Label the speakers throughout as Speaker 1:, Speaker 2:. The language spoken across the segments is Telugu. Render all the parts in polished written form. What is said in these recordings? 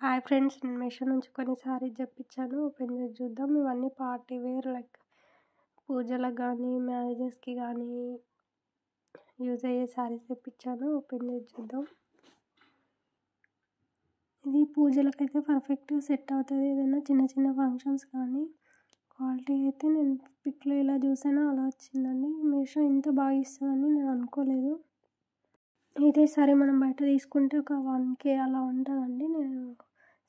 Speaker 1: హాయ్ ఫ్రెండ్స్, నేను మీషో నుంచి కొన్ని సారీస్ తెప్పించాను. ఓపెన్ చేసి చూద్దాం. ఇవన్నీ పార్టీ వేర్, లైక్ పూజలకు కానీ మ్యారేజెస్కి కానీ యూజ్ అయ్యే సారీస్ తెప్పించాను. ఓపెన్ చేసి చూద్దాం. ఇది పూజలకైతే పర్ఫెక్ట్గా సెట్ అవుతుంది. ఏదైనా చిన్న చిన్న ఫంక్షన్స్ కానీ. క్వాలిటీ అయితే నేను పిక్లో ఎలా చూసానో అలా వచ్చిందండి. మీషో ఇంత బాగా ఇస్తుందని నేను అనుకోలేదు. ఇదే సారీ మనం బయట తీసుకుంటే ఒక 1K అలా ఉంటుందండి. నేను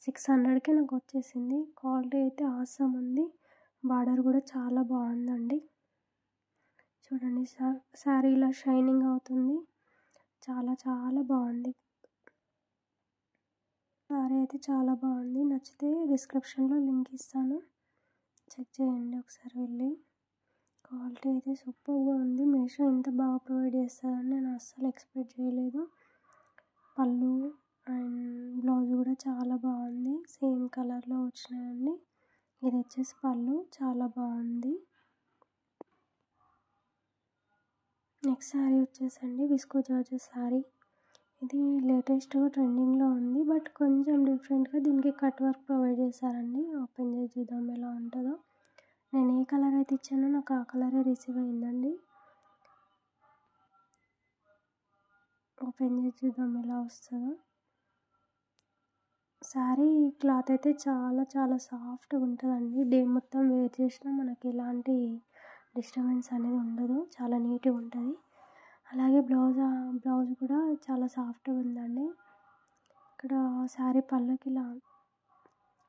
Speaker 1: 600కే నాకు వచ్చేసింది. క్వాలిటీ అయితే ఆసమ్ ఉంది. బార్డర్ కూడా చాలా బాగుందండి. చూడండి, శారీ ఇలా షైనింగ్ అవుతుంది. చాలా చాలా బాగుంది. శారీ అయితే చాలా బాగుంది. నచ్చితే డిస్క్రిప్షన్లో లింక్ ఇస్తాను, చెక్ చేయండి ఒకసారి వెళ్ళి. క్వాలిటీ అయితే సూపర్గా ఉంది. మీషో ఇంత బాగా ప్రొవైడ్ చేస్తుందని నేను అస్సలు ఎక్స్పెక్ట్ చేయలేదు. పళ్ళు అండ్ బ్లౌజ్ కూడా చాలా బాగుంది. సేమ్ కలర్లో వచ్చినాయండి. ఇది వచ్చేసి పళ్ళు, చాలా బాగుంది. నెక్స్ట్ శారీ వచ్చేసండి విస్కో జార్జెట్ శారీ. ఇది లేటెస్ట్గా ట్రెండింగ్లో ఉంది, బట్ కొంచెం డిఫరెంట్గా దీనికి కట్ వర్క్ ప్రొవైడ్ చేశారండి. ఓపెన్ చేసి చూద్దాం ఎలా ఉంటుందో. నేను ఏ కలర్ అయితే ఇచ్చానో నాకు ఆ కలరే రిసీవ్ అయిందండి. ఓపెన్ చేసి చూద్దాం ఎలా వస్తుందో. శారీ క్లాత్ అయితే చాలా చాలా సాఫ్ట్గా ఉంటుందండి. డే మొత్తం వేర్ చేసినా మనకి ఎలాంటి డిస్టర్బెన్స్ అనేది ఉండదు. చాలా నీట్గా ఉంటుంది. అలాగే బ్లౌజ్ కూడా చాలా సాఫ్ట్గా ఉందండి. ఇక్కడ శారీ పళ్ళకి ఇలా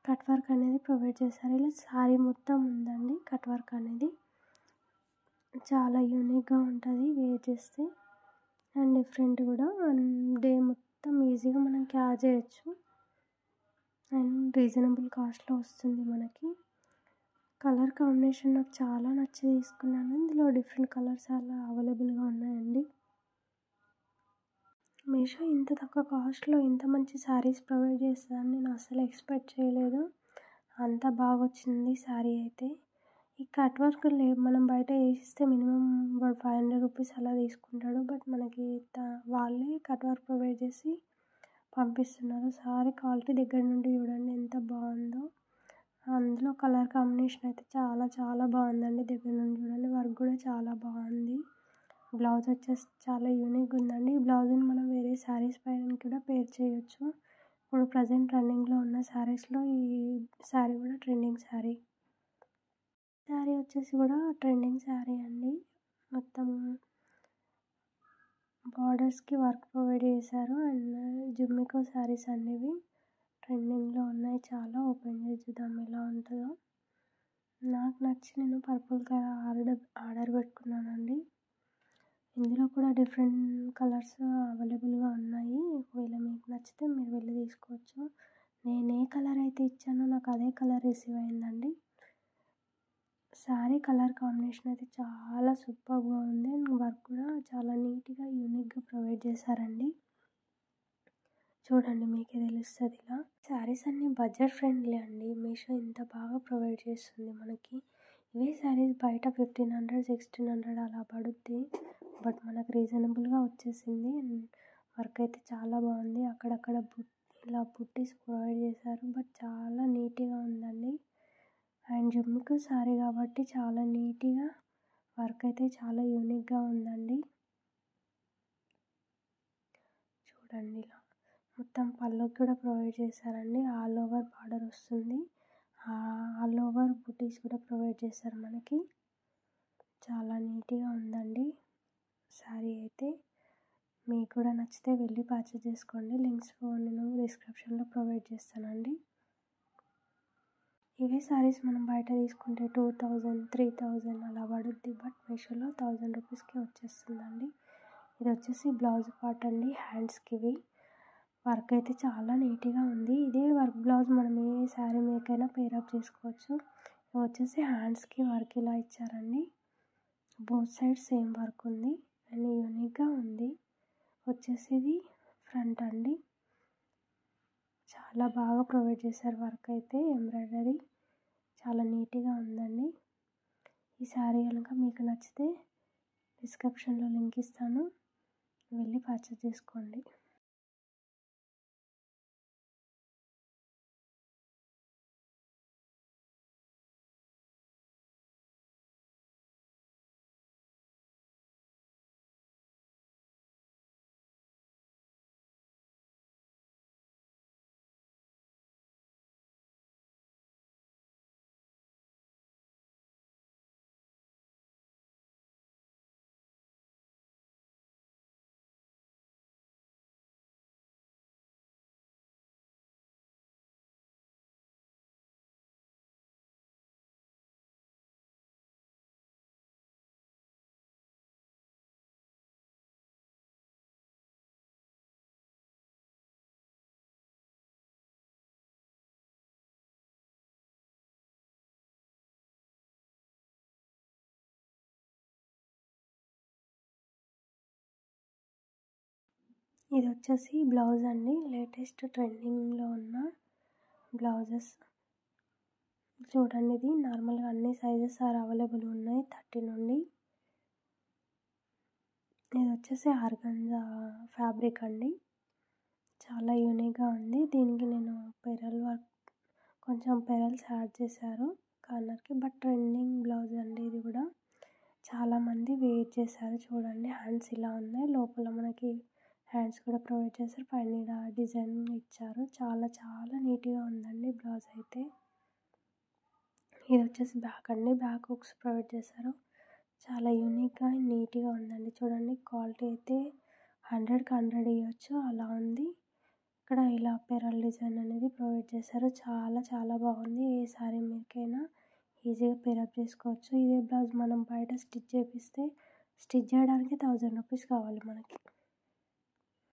Speaker 1: కట్ వర్క్ అనేది ప్రొవైడ్ చేశారు. ఇలా శారీ మొత్తం ఉందండి కట్ వర్క్ అనేది. చాలా యూనిక్గా ఉంటుంది వేర్ చేస్తే, అండ్ డిఫరెంట్ కూడా. డే మొత్తం ఈజీగా మనం క్యారీ చేయొచ్చు. అండ్ రీజనబుల్ కాస్ట్లో వస్తుంది మనకి. కలర్ కాంబినేషన్ నాకు చాలా నచ్చి తీసుకున్నాను. ఇందులో డిఫరెంట్ కలర్స్ అలా అవైలబుల్గా ఉన్నాయండి. మీషో ఇంత తక్కువ కాస్ట్లో ఇంత మంచి శారీస్ ప్రొవైడ్ చేస్తుందని నేను అసలు ఎక్స్పెక్ట్ చేయలేదు. అంత బాగా వచ్చింది శారీ అయితే. ఈ కట్ వర్క్ మనం బయట వేసిస్తే మినిమం 500 రూపీస్ అలా తీసుకుంటాడు, బట్ మనకి వాళ్ళే కట్ వర్క్ ప్రొవైడ్ చేసి పంపిస్తున్నారు. శారీ క్వాలిటీ దగ్గర నుండి చూడండి ఎంత బాగుందో. అందులో కలర్ కాంబినేషన్ అయితే చాలా చాలా బాగుందండి. దగ్గర నుండి చూడండి, వర్క్ కూడా చాలా బాగుంది. బ్లౌజ్ వచ్చేసి చాలా యూనిక్ ఉందండి. ఈ బ్లౌజ్ని మనం వేరే శారీస్ పైన కూడా పేర్ చేయొచ్చు. ఇప్పుడు ప్రజెంట్ రన్నింగ్లో ఉన్న శారీస్లో ఈ శారీ కూడా ట్రెండింగ్ శారీ. శారీ వచ్చేసి కూడా ట్రెండింగ్ శారీ అండి. మొత్తం బార్డర్స్కి వర్క్ ప్రొవైడ్ చేశారు. అండ్ జుమ్మికో శారీస్ అనేవి ట్రెండింగ్లో ఉన్నాయి చాలా. ఓపెన్ చేసి చూద్దాం ఎలా ఉంటుందో. నాకు నచ్చి నేను పర్పుల్ కలర్ ఆర్డర్ పెట్టుకున్నానండి. ఇందులో కూడా డిఫరెంట్ కలర్స్ అవైలబుల్గా ఉన్నాయి. ఒకవేళ మీకు నచ్చితే మీరు వెళ్ళి తీసుకోవచ్చు. నేను ఏ కలర్ అయితే ఇచ్చానో నాకు అదే కలర్ రిసీవ్ అయిందండి. శారీ కలర్ కాంబినేషన్ అయితే చాలా సూపర్గా ఉంది. అండ్ వర్క్ కూడా చాలా నీట్గా యూనిక్గా ప్రొవైడ్ చేశారండి. చూడండి మీకే తెలుస్తుంది. ఇలా శారీస్ అన్నీ బడ్జెట్ ఫ్రెండ్లీ అండి. మీషో ఇంత బాగా ప్రొవైడ్ చేస్తుంది మనకి. ఇవే శారీస్ బయట 1500, 1600 అలా పడుద్ది, బట్ మనకు రీజనబుల్గా వచ్చేసింది. అండ్ వర్క్ అయితే చాలా బాగుంది. అక్కడక్కడ ఇలా బుట్టీస్ ప్రొవైడ్ చేశారు, బట్ చాలా నీట్గా ఉందండి. అండ్ జుమ్ముకు శారీ కాబట్టి చాలా నీట్గా వర్క్ అయితే చాలా యూనిక్గా ఉందండి. చూడండి ఇలా మొత్తం పళ్ళుకి కూడా ప్రొవైడ్ చేశారండి. ఆల్ ఓవర్ బార్డర్ వస్తుంది. ఆల్ ఓవర్ బుటీస్ కూడా ప్రొవైడ్ చేశారు మనకి. చాలా నీట్గా ఉందండి శారీ అయితే. మీకు కూడా నచ్చితే వెళ్ళి పర్చేస్ చేసుకోండి. లింక్స్ నేను డిస్క్రిప్షన్లో ప్రొవైడ్ చేస్తానండి. ఇవే శారీస్ మనం బయట తీసుకుంటే 2000, 3000 అలా పడుద్ది, బట్ మీషోలో 1000 రూపీస్కి వచ్చేస్తుందండి. ఇది వచ్చేసి బ్లౌజ్ పార్ట్ అండి. హ్యాండ్స్కి ఇవి వర్క్ అయితే చాలా నీట్గా ఉంది. ఇదే వర్క్ బ్లౌజ్ మనం ఏ శారీ మీకైనా పేరప్ చేసుకోవచ్చు. ఇది వచ్చేసి హ్యాండ్స్కి వర్క్ ఇలా ఇచ్చారండి. బోత్ సైడ్ సేమ్ వర్క్ ఉంది అండ్ యూనిక్గా ఉంది. వచ్చేసి ఇది ఫ్రంట్ అండి. చాలా బాగా ప్రొవైడ్ చేశారు వర్క్ అయితే. ఎంబ్రాయిడరీ చాలా నీట్గా ఉందండి. ఈ శారీ కనుక మీకు నచ్చితే డిస్క్రిప్షన్లో లింక్ ఇస్తాను, వెళ్ళి పర్చేస్ చేసుకోండి. ఇది వచ్చేసి బ్లౌజ్ అండి, లేటెస్ట్ ట్రెండింగ్లో ఉన్న బ్లౌజెస్. చూడండి, ఇది నార్మల్గా అన్ని సైజెస్ అవైలబుల్ ఉన్నాయి 30 నుండి. ఇది వచ్చేసి ఆర్గంజా ఫ్యాబ్రిక్ అండి, చాలా యూనిక్గా ఉంది. దీనికి నేను పెరల్ వర్క్, కొంచెం పెరల్స్ యాడ్ చేశారు కార్నర్కి. బట్ ట్రెండింగ్ బ్లౌజ్ అండి ఇది కూడా, చాలామంది వెయిట్ చేశారు. చూడండి, హ్యాండ్స్ ఇలా ఉన్నాయి, లోపల మనకి హ్యాండ్స్ కూడా ప్రొవైడ్ చేశారు, పైన ఇలా డిజైన్ ఇచ్చారు. చాలా చాలా నీట్గా ఉందండి బ్లౌజ్ అయితే. ఇది వచ్చేసి బ్యాక్ అండి, బ్యాక్ హుక్స్ ప్రొవైడ్ చేశారు. చాలా యూనిక్గా అండ్ నీట్గా ఉందండి. చూడండి, క్వాలిటీ అయితే 100కి 100 ఇవ్వచ్చు, అలా ఉంది. ఇక్కడ ఇలా పెరల్ డిజైన్ అనేది ప్రొవైడ్ చేశారు. చాలా చాలా బాగుంది. ఏ సారీ మీదకైనా ఈజీగా పేరప్ చేసుకోవచ్చు. ఇదే బ్లౌజ్ మనం బయట స్టిచ్ చేపిస్తే, స్టిచ్ చేయడానికి 1000 రూపీస్ కావాలి మనకి.